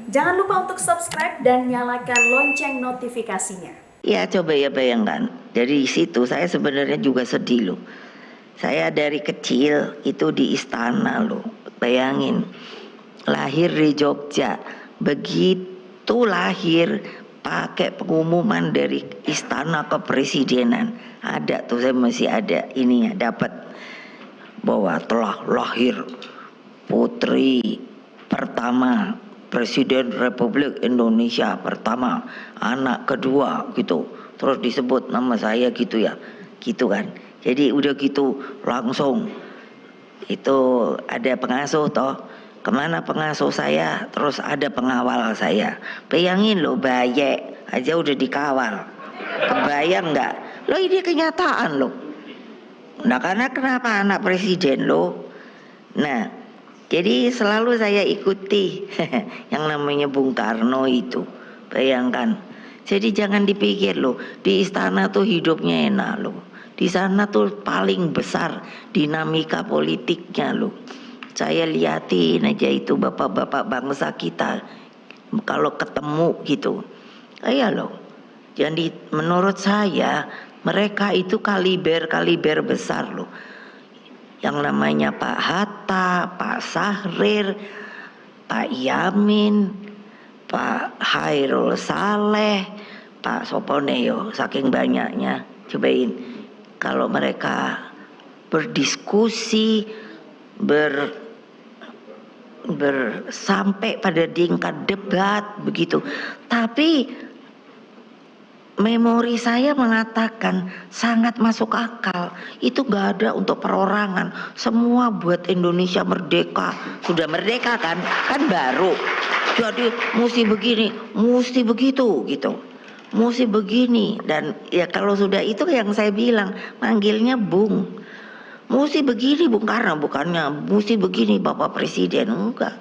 Jangan lupa untuk subscribe dan nyalakan lonceng notifikasinya. Ya coba ya bayangkan, dari situ saya sebenarnya juga sedih loh. Saya dari kecil itu di istana loh, bayangin. Lahir di Jogja, begitu lahir pakai pengumuman dari istana kepresidenan. Ada tuh, saya masih ada ininya, dapat bahwa telah lahir putri pertama Presiden Republik Indonesia pertama, anak kedua gitu. Terus disebut nama saya gitu ya, gitu kan. Jadi udah gitu langsung itu ada pengasuh toh. Kemana pengasuh saya, terus ada pengawal saya. Bayangin loh, bayek aja udah dikawal. Kebayang nggak? Loh ini kenyataan loh. Nah karena kenapa anak presiden loh. Nah jadi selalu saya ikuti yang namanya Bung Karno itu. Bayangkan. Jadi jangan dipikir loh, di istana tuh hidupnya enak loh. Di sana tuh paling besar dinamika politiknya loh. Saya liatin aja itu bapak-bapak bangsa kita kalau ketemu gitu. Iya loh. Jadi menurut saya mereka itu kaliber besar loh. Yang namanya Pak Hatta, Pak Sahrir, Pak Yamin, Pak Hairul Saleh, Pak Soponeo, saking banyaknya. Cobain kalau mereka berdiskusi sampai pada tingkat debat begitu. Tapi memori saya mengatakan sangat masuk akal. Itu gak ada untuk perorangan. Semua buat Indonesia merdeka. Sudah merdeka kan? Kan baru. Jadi mesti begini, mesti begitu gitu. Mesti begini. Dan ya kalau sudah itu yang saya bilang, manggilnya Bung. Mesti begini Bung Karno, bukannya mesti begini Bapak Presiden, enggak.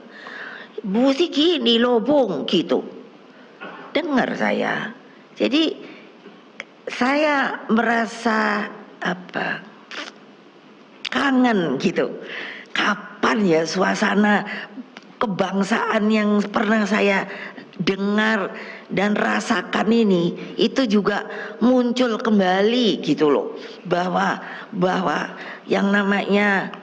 Mesti gini loh Bung gitu. Dengar saya. Jadi saya merasa apa? Kangen gitu. Kapan ya suasana kebangsaan yang pernah saya dengar dan rasakan ini itu juga muncul kembali gitu loh, bahwa yang namanya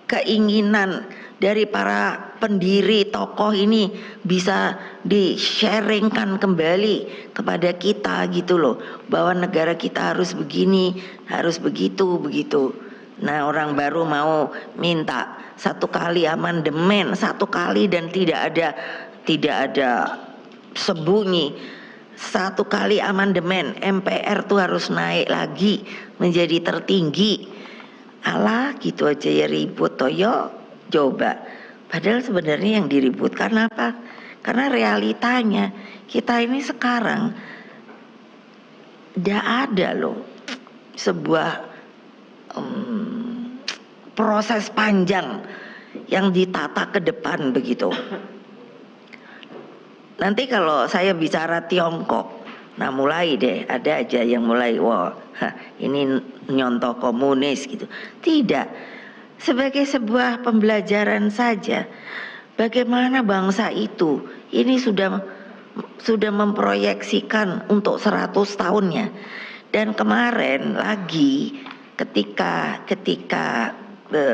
keinginan dari para pendiri tokoh ini bisa di-sharingkan kembali kepada kita gitu loh, bahwa negara kita harus begini, harus begitu. Nah orang baru mau minta satu kali amandemen, satu kali dan tidak ada sembunyi. Satu kali amandemen MPR tuh harus naik lagi menjadi tertinggi. Alah gitu aja ya ribut toyo. Coba. Padahal sebenarnya yang diributkan apa? Karena realitanya kita ini sekarang tidak ada loh sebuah proses panjang yang ditata ke depan begitu. Nanti kalau saya bicara Tiongkok, nah mulai deh, ada aja yang mulai, wah ini nyontoh komunis gitu. Tidak, sebagai sebuah pembelajaran saja, bagaimana bangsa itu, ini sudah memproyeksikan untuk 100 tahunnya. Dan kemarin lagi ketika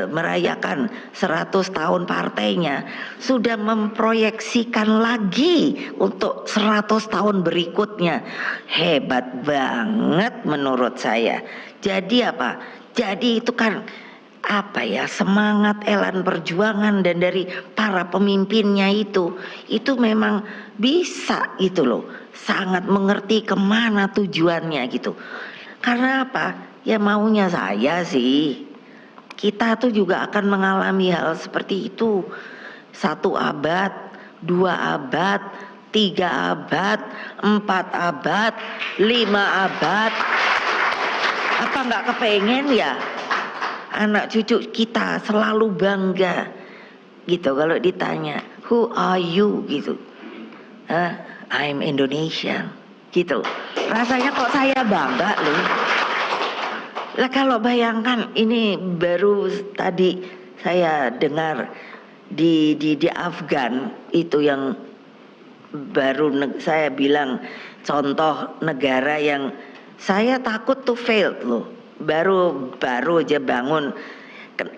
merayakan 100 tahun partainya sudah memproyeksikan lagi untuk 100 tahun berikutnya. Hebat banget menurut saya. Jadi apa? Jadi itu kan apa ya, semangat elan perjuangan dan dari para pemimpinnya itu memang bisa gitu loh, sangat mengerti kemana tujuannya gitu. Karena apa? Ya maunya saya sih kita tuh juga akan mengalami hal seperti itu. 1 abad, 2 abad, 3 abad, 4 abad, 5 abad. Apa nggak kepengen ya anak cucu kita selalu bangga gitu kalau ditanya who are you gitu. I'm Indonesian gitu. Rasanya kok saya bangga loh. Lah kalau bayangkan ini baru tadi saya dengar di Afgan itu yang baru saya bilang contoh negara yang saya takut tuh failed loh. Baru aja bangun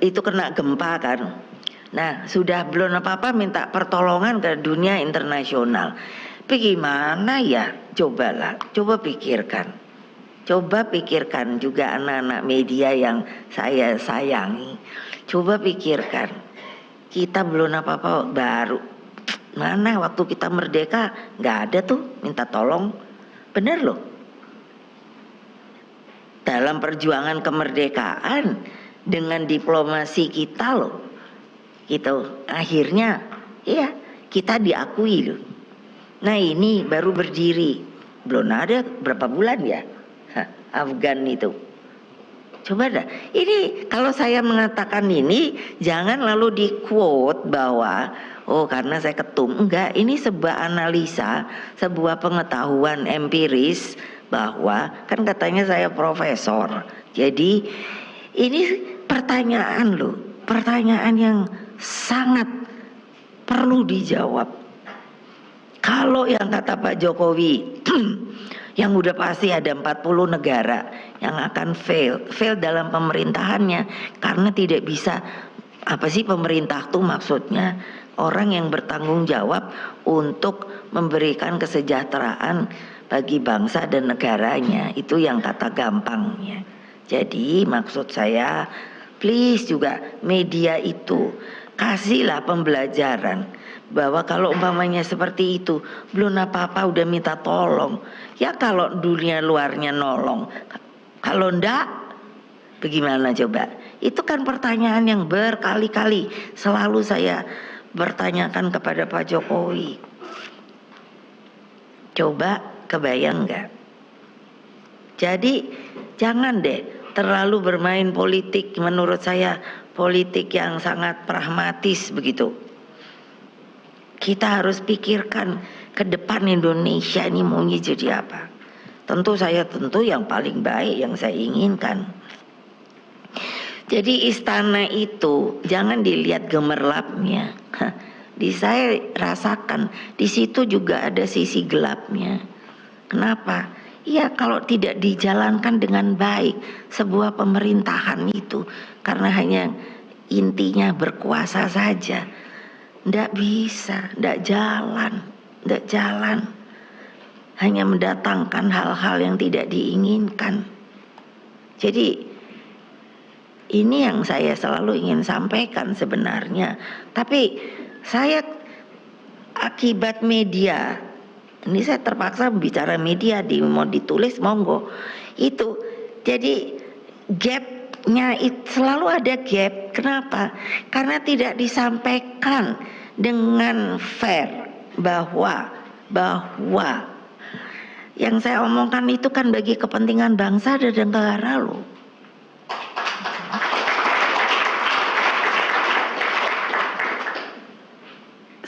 itu kena gempa kan. Nah, sudah belum apa-apa minta pertolongan ke dunia internasional. Bagaimana ya? Coba pikirkan. Coba pikirkan juga anak-anak media yang saya sayangi. Coba pikirkan. Kita belum apa-apa baru. Mana waktu kita merdeka nggak ada tuh minta tolong. Bener loh. Dalam perjuangan kemerdekaan dengan diplomasi kita loh. Gitu. Akhirnya ya kita diakui loh. Nah ini baru berdiri. Belum ada berapa bulan ya Afgan itu. Coba dah. Ini kalau saya mengatakan ini jangan lalu di quote bahwa oh karena saya ketum. Enggak, ini sebuah analisa, sebuah pengetahuan empiris bahwa kan katanya saya profesor. Jadi ini pertanyaan loh, pertanyaan yang sangat perlu dijawab. Kalau yang kata Pak Jokowi yang udah pasti ada 40 negara yang akan fail dalam pemerintahannya karena tidak bisa, apa sih pemerintah tuh maksudnya orang yang bertanggung jawab untuk memberikan kesejahteraan bagi bangsa dan negaranya, itu yang kata gampangnya. Jadi maksud saya please juga media itu kasihlah pembelajaran bahwa kalau umpamanya seperti itu belum apa-apa udah minta tolong ya, kalau dunia luarnya nolong, kalau ndak bagaimana coba? Itu kan pertanyaan yang berkali-kali selalu saya bertanyakan kepada Pak Jokowi. Coba kebayang nggak? Jadi jangan deh terlalu bermain politik, menurut saya politik yang sangat pragmatis begitu. Kita harus pikirkan ke depan Indonesia ini maunya jadi apa. Tentu yang paling baik yang saya inginkan. Jadi istana itu jangan dilihat gemerlapnya. Di saya rasakan di situ juga ada sisi gelapnya. Kenapa? Ya kalau tidak dijalankan dengan baik sebuah pemerintahan itu karena hanya intinya berkuasa saja. Nggak bisa, nggak jalan. Hanya mendatangkan hal-hal yang tidak diinginkan. Jadi ini yang saya selalu ingin sampaikan sebenarnya. Tapi saya akibat media, ini saya terpaksa bicara media, mau ditulis monggo. Itu jadi gapnya selalu ada gap. Kenapa? Karena tidak disampaikan dengan fair bahwa yang saya omongkan itu kan bagi kepentingan bangsa dan negara loh.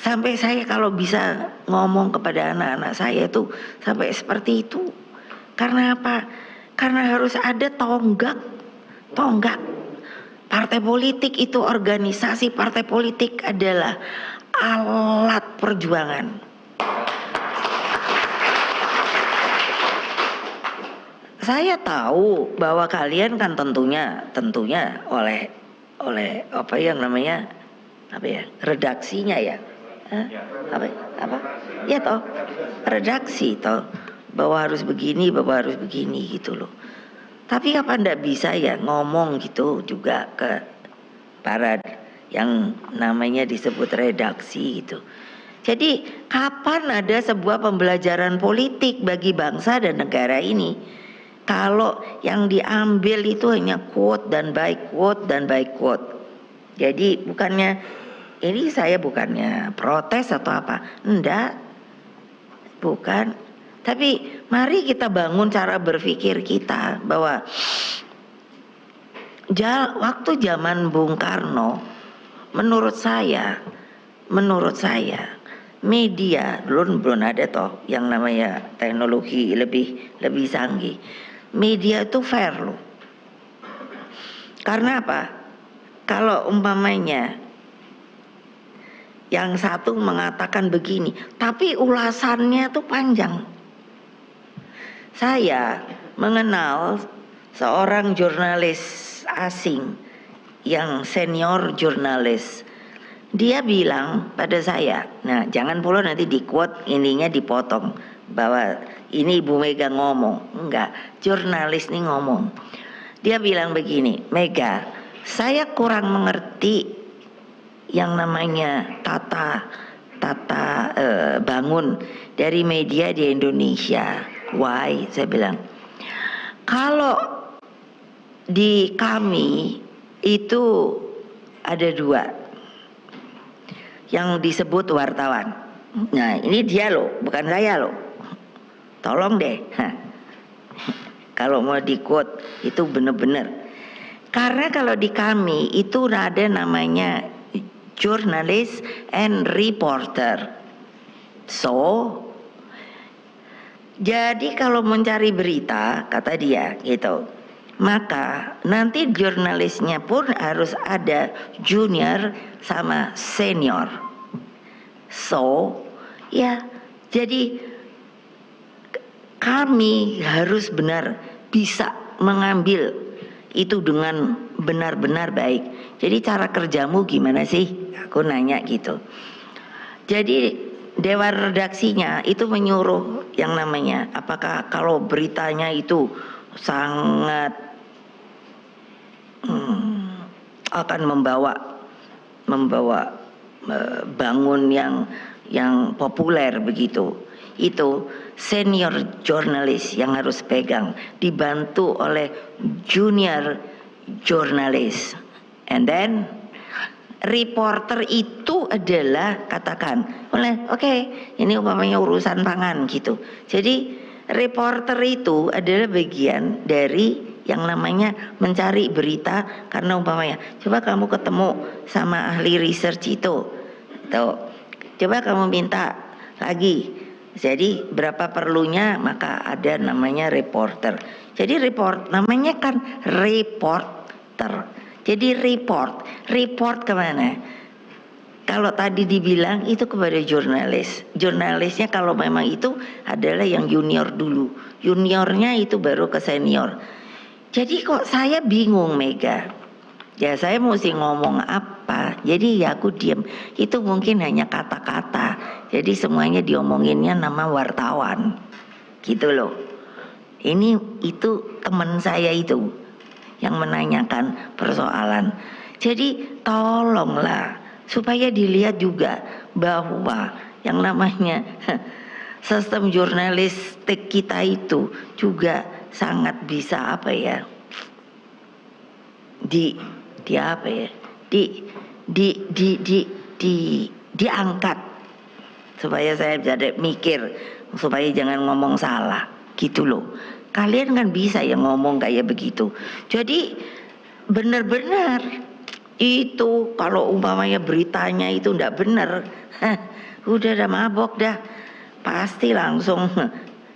Sampai saya kalau bisa ngomong kepada anak-anak saya itu sampai seperti itu. Karena apa? Karena harus ada tonggak. Partai politik itu, organisasi partai politik adalah alat perjuangan. Saya tahu bahwa kalian kan tentunya oleh apa yang namanya redaksinya ya. Ya toh redaksi toh bahwa harus begini gitu loh. Tapi apa ndak bisa ya ngomong gitu juga ke para yang namanya disebut redaksi gitu. Jadi kapan ada sebuah pembelajaran politik bagi bangsa dan negara ini kalau yang diambil itu hanya quote dan by quote. Jadi saya bukannya protes atau apa, enggak, bukan. Tapi mari kita bangun cara berpikir kita bahwa waktu zaman Bung Karno, menurut saya media belum ada toh yang namanya teknologi lebih canggih. Media itu fair loh. Karena apa? Kalau umpamanya Yang satu mengatakan begini, tapi ulasannya tuh panjang. Saya mengenal seorang jurnalis asing yang senior jurnalis. Dia bilang pada saya, nah jangan pula nanti di quote ininya dipotong bahwa ini Ibu Mega ngomong. Enggak, jurnalis nih ngomong. Dia bilang begini, Mega, saya kurang mengerti yang namanya tata bangun dari media di Indonesia. Why? Saya bilang, kalau di kami itu ada dua yang disebut wartawan. Nah ini dia loh, bukan saya loh. Tolong deh. Kalau mau di quote itu benar-benar. Karena kalau di kami itu ada namanya journalist and reporter. So, jadi kalau mencari berita, kata dia gitu, maka nanti jurnalisnya pun harus ada junior sama senior. So, ya, jadi kami harus benar bisa mengambil itu dengan benar-benar baik. Jadi cara kerjamu gimana sih? Aku nanya gitu. Jadi dewan redaksinya itu menyuruh yang namanya, apakah kalau beritanya itu sangat akan membawa bangun yang populer begitu, itu senior jurnalis yang harus pegang, dibantu oleh junior jurnalis, and then reporter itu adalah katakan oleh oke, ini umpamanya urusan pangan gitu. Jadi reporter itu adalah bagian dari yang namanya mencari berita, karena umpamanya coba kamu ketemu sama ahli research itu, tuh, coba kamu minta lagi. Jadi berapa perlunya, maka ada namanya reporter. Jadi namanya kan reporter. Jadi report kemana? Kalau tadi dibilang itu kepada jurnalis. Jurnalisnya kalau memang itu adalah yang junior dulu. Juniornya itu baru ke senior. Jadi kok saya bingung, Mega. Ya saya mesti ngomong apa? Jadi ya aku diam. Itu mungkin hanya kata-kata. Jadi semuanya diomonginnya nama wartawan. Gitu loh. Ini itu teman saya itu yang menanyakan persoalan. Jadi tolonglah supaya dilihat juga bahwa yang namanya sistem jurnalistik kita itu juga sangat bisa apa ya, diangkat supaya saya jadi mikir, supaya jangan ngomong salah gitu loh. Kalian kan bisa ya ngomong kayak begitu. Jadi benar-benar itu kalau umpamanya beritanya itu ndak benar, udah mabok dah, pasti langsung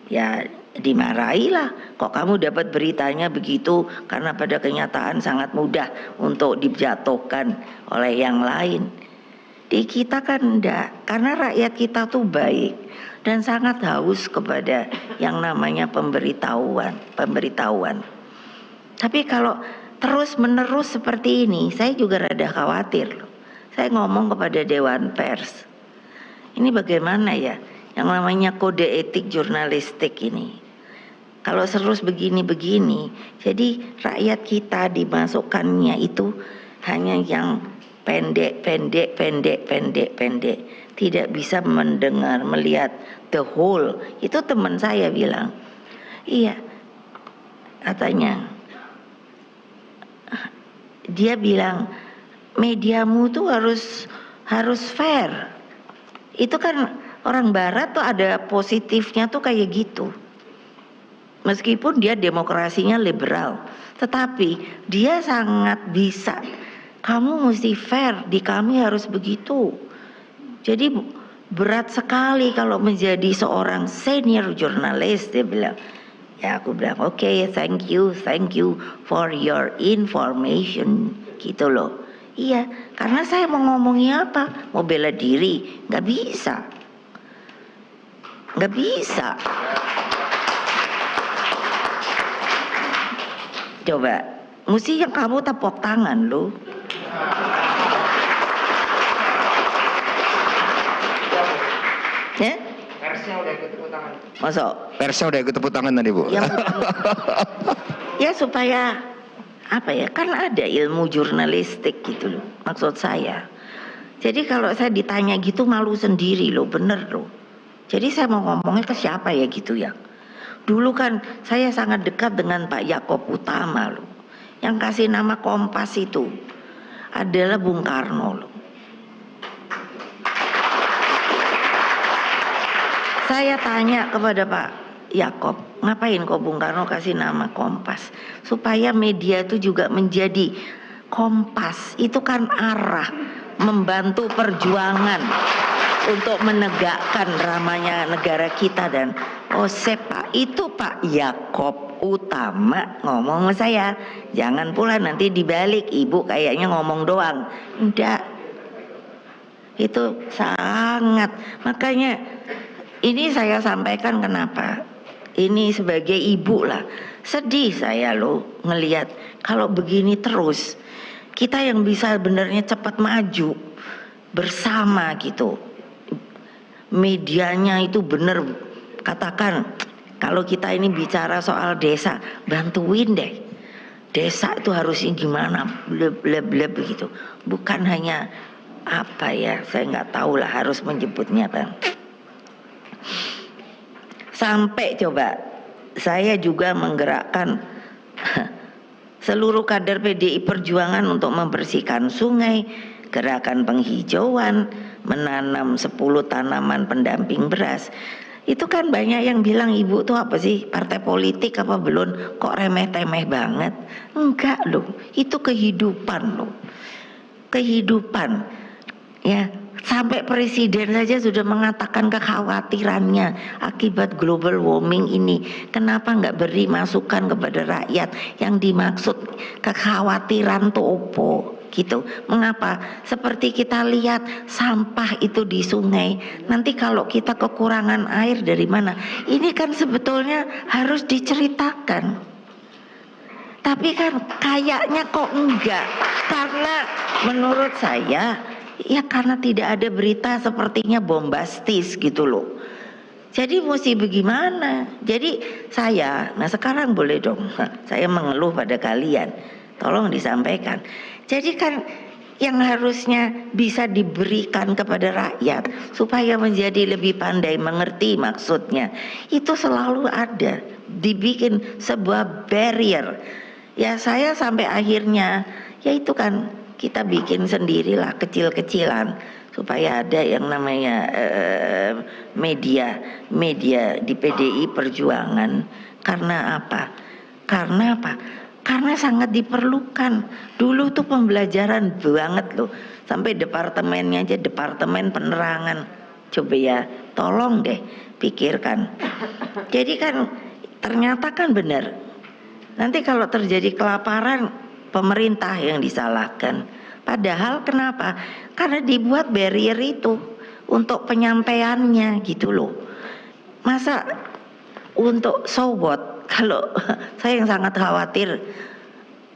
ya dimarahi lah. Kok kamu dapat beritanya begitu? Karena pada kenyataan sangat mudah untuk dijatuhkan oleh yang lain. Di kita kan enggak, karena rakyat kita tuh baik dan sangat haus kepada yang namanya pemberitahuan. Tapi kalau terus menerus seperti ini, saya juga rada khawatir loh. Saya ngomong kepada Dewan Pers, ini bagaimana ya yang namanya kode etik jurnalistik ini. Kalau terus begini-begini, jadi rakyat kita dimasukkannya itu hanya yang pendek, tidak bisa mendengar, melihat the whole. Itu teman saya bilang, iya, katanya, dia bilang mediamu tuh harus fair. Itu kan orang Barat tuh ada positifnya tuh kayak gitu. Meskipun dia demokrasinya liberal, tetapi dia sangat bisa. Kamu mesti fair, di kami harus begitu. Jadi berat sekali kalau menjadi seorang senior jurnalis, dia bilang. Ya aku bilang, oke, thank you for your information. Gitu loh. Iya, karena saya mau ngomongnya apa? Mau bela diri, nggak bisa. Nggak bisa. Coba, mesti yang kamu tepuk tangan loh. Ya? Persnya udah ikut tepuk tangan. Masuk. Persnya udah ikut tepuk tangan tadi, Bu. Ya supaya apa ya? Kan ada ilmu jurnalistik gitu loh. Maksud saya. Jadi kalau saya ditanya gitu malu sendiri loh, bener loh. Jadi saya mau ngomongnya ke siapa ya gitu ya. Dulu kan saya sangat dekat dengan Pak Yaakob Utama loh. Yang kasih nama Kompas itu adalah Bung Karno loh. Saya tanya kepada Pak Yaakob, ngapain kok Bung Karno kasih nama Kompas? Supaya media itu juga menjadi kompas. Itu kan arah membantu perjuangan untuk menegakkan ramanya negara kita. Dan Pak, itu Pak Yaakob Utama ngomong sama saya. Jangan pula nanti dibalik, ibu kayaknya ngomong doang. Enggak. Itu sangat, makanya ini saya sampaikan kenapa. Ini sebagai ibu lah. Sedih saya loh ngelihat kalau begini terus. Kita yang bisa benernya cepat maju bersama gitu. Medianya itu bener, katakan kalau kita ini bicara soal desa, bantuin deh. Desa itu harusnya gimana, bleb begitu. Bukan hanya apa ya, saya nggak tahu lah harus menyebutnya apa. Sampai coba saya juga menggerakkan seluruh kader PDI Perjuangan untuk membersihkan sungai, gerakan penghijauan, menanam 10 tanaman pendamping beras. Itu kan banyak yang bilang, ibu tuh apa sih, partai politik apa belum, kok remeh-temeh banget. Enggak loh, itu kehidupan loh. Kehidupan ya. Sampai presiden saja sudah mengatakan kekhawatirannya akibat global warming ini. Kenapa nggak beri masukan kepada rakyat yang dimaksud kekhawatiran topo gitu. Mengapa? Seperti kita lihat sampah itu di sungai. Nanti kalau kita kekurangan air dari mana? Ini kan sebetulnya harus diceritakan. Tapi kan kayaknya kok enggak. Karena menurut saya ya karena tidak ada berita sepertinya bombastis gitu loh. Jadi mesti bagaimana? Jadi saya, nah sekarang boleh dong saya mengeluh pada kalian. Tolong disampaikan. Jadi kan yang harusnya bisa diberikan kepada rakyat supaya menjadi lebih pandai mengerti maksudnya. Itu selalu ada. Dibikin sebuah barrier. Ya saya sampai akhirnya ya itu kan kita bikin sendirilah kecil-kecilan supaya ada yang namanya media di PDI Perjuangan. Karena apa? Karena sangat diperlukan. Dulu tuh pembelajaran banget loh. Sampai departemennya aja, departemen penerangan. Coba ya, tolong deh pikirkan. Jadi kan ternyata kan benar. Nanti kalau terjadi kelaparan, pemerintah yang disalahkan. Padahal kenapa? Karena dibuat barrier itu untuk penyampaiannya gitu loh. Masa untuk so what? Kalau saya yang sangat khawatir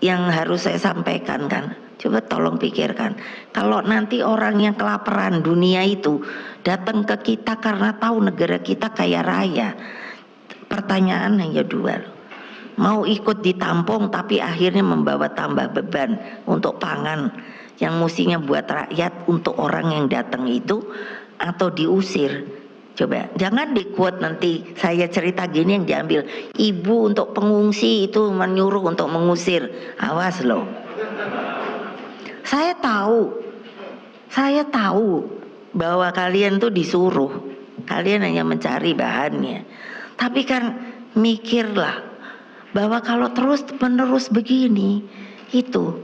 yang harus saya sampaikan kan. Coba tolong pikirkan. Kalau nanti orang yang kelaparan dunia itu datang ke kita karena tahu negara kita kaya raya. Pertanyaan hanya dua loh. Mau ikut ditampung tapi akhirnya membawa tambah beban untuk pangan yang mestinya buat rakyat untuk orang yang datang itu, atau diusir. Coba jangan dikuat nanti saya cerita gini yang diambil ibu untuk pengungsi itu menyuruh untuk mengusir. Awas loh. Saya tahu bahwa kalian tuh disuruh, kalian hanya mencari bahannya. Tapi kan mikirlah bahwa kalau terus menerus begini itu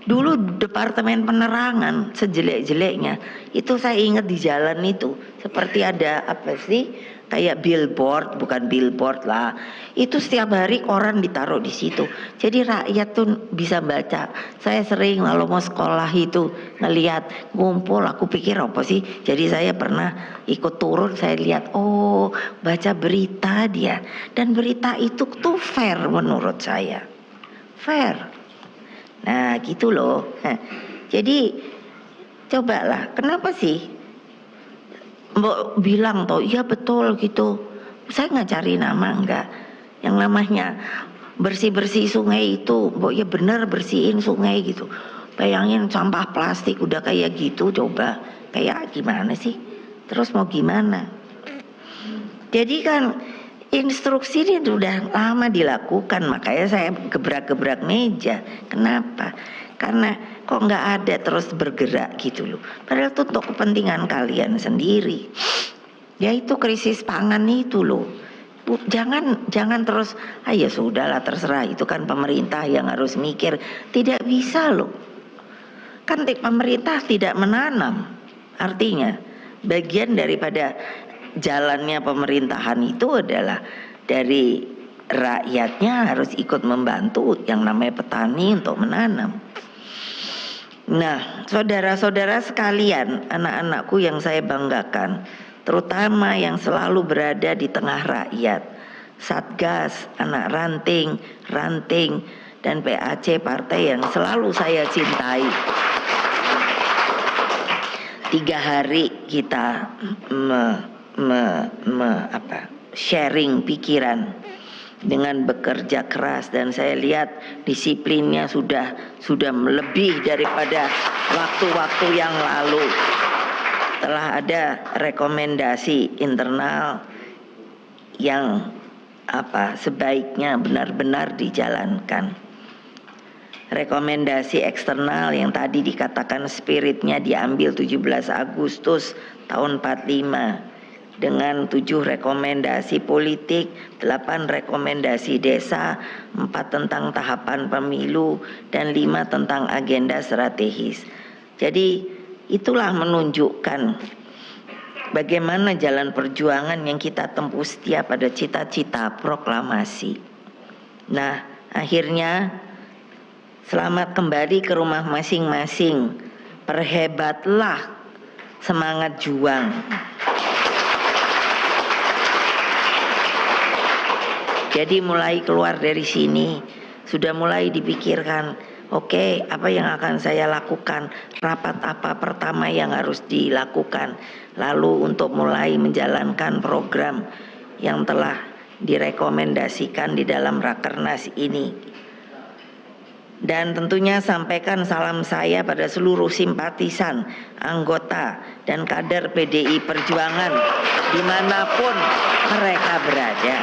Dulu Departemen Penerangan sejelek-jeleknya itu saya ingat di jalan itu seperti ada apa sih kayak billboard, bukan billboard lah. Itu setiap hari koran ditaruh di situ. Jadi rakyat tuh bisa baca. Saya sering kalau mau sekolah itu ngelihat ngumpul, aku pikir apa sih? Jadi saya pernah ikut turun, saya lihat oh baca berita dia, dan berita itu tuh fair menurut saya. Fair. Nah gitu loh. Jadi cobalah, kenapa sih Mbok bilang toh iya betul gitu. Saya nggak cari nama, enggak. Yang namanya bersih-bersih sungai itu Mbok ya bener bersihin sungai gitu. Bayangin sampah plastik udah kayak gitu, coba kayak gimana sih? Terus mau gimana? Jadi kan instruksi ini sudah lama dilakukan, makanya saya gebrak-gebrak meja. Kenapa? Karena kok nggak ada terus bergerak gitu loh. Padahal itu untuk kepentingan kalian sendiri. Yaitu krisis pangan itu loh. Jangan terus, ya sudahlah terserah, itu kan pemerintah yang harus mikir. Tidak bisa loh. Kan pemerintah tidak menanam. Artinya bagian daripada jalannya pemerintahan itu adalah dari rakyatnya harus ikut membantu yang namanya petani untuk menanam. Nah, saudara-saudara sekalian, anak-anakku yang saya banggakan, terutama yang selalu berada di tengah rakyat, Satgas, anak ranting, dan PAC partai yang selalu saya cintai. 3 hari kita sharing pikiran dengan bekerja keras, dan saya lihat disiplinnya sudah lebih daripada waktu-waktu yang lalu. Telah ada rekomendasi internal yang sebaiknya benar-benar dijalankan. Rekomendasi eksternal yang tadi dikatakan spiritnya diambil 17 Agustus tahun 45 dengan 7 rekomendasi politik, 8 rekomendasi desa, 4 tentang tahapan pemilu, dan 5 tentang agenda strategis. Jadi itulah menunjukkan bagaimana jalan perjuangan yang kita tempuh setiap ada cita-cita proklamasi. Nah, akhirnya selamat kembali ke rumah masing-masing. Perhebatlah semangat juang. Jadi mulai keluar dari sini sudah mulai dipikirkan, oke, apa yang akan saya lakukan, rapat apa pertama yang harus dilakukan, lalu untuk mulai menjalankan program yang telah direkomendasikan di dalam Rakernas ini. Dan tentunya sampaikan salam saya pada seluruh simpatisan, anggota, dan kader PDI Perjuangan dimanapun mereka berada.